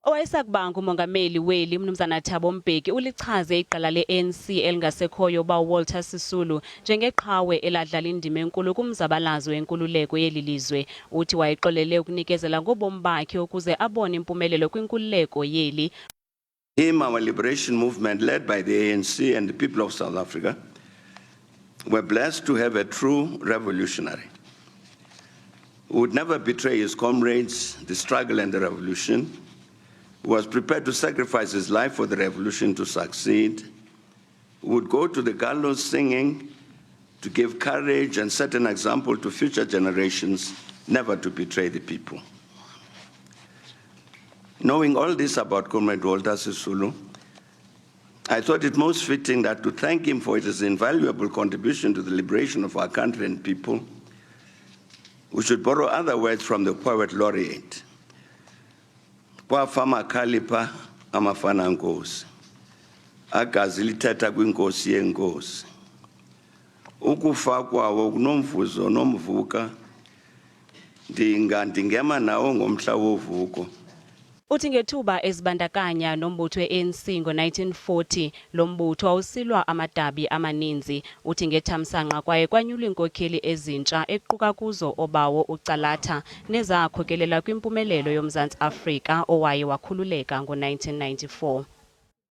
Owayesakuba nguMongameli weli Umnumzana Thabo Mbeki ulichaze iqala le-ANC elingasekhoyo uWalter Sisulu njengeqhawe eladlala indima enkulu kumzabalazo wenkululeko yeli lizwe. Uthi wayexolele ukunikezela ngobomi bakhe ukuze abone impumelelo kwinkululeko yeli. In our liberation movement led by the ANC and the people of South Africa, we're blessed to have a true revolutionary who would never betray his comrades, the struggle and the revolution, who was prepared to sacrifice his life for the revolution to succeed, who would go to the gallows singing to give courage and set an example to future generations never to betray the people. Knowing all this about Comrade Walter Sisulu, I thought it most fitting that to thank him for his invaluable contribution to the liberation of our country and people, we should borrow other words from the poet laureate. Kwafama kalipa amafana nkosi, agazi lithetha kwinkosi yenkosi. Ukufa kwawo kunomvuzo nomvuka, ndingema nawo ngomhla wovuko. Uthi ngethuba ezibandakanya lombutho we-ANC ngo-1940, lombutho wawusilwa amadabi amaninzi. Uthi ngethamsanqa kwaye kwanyulwa iinkokheli ezintsha equka kuzo uBawo, uCalatha, nezakhokelela kwimpumelelo yoMzantsi Afrika owaye wakhululeka ngo-1994.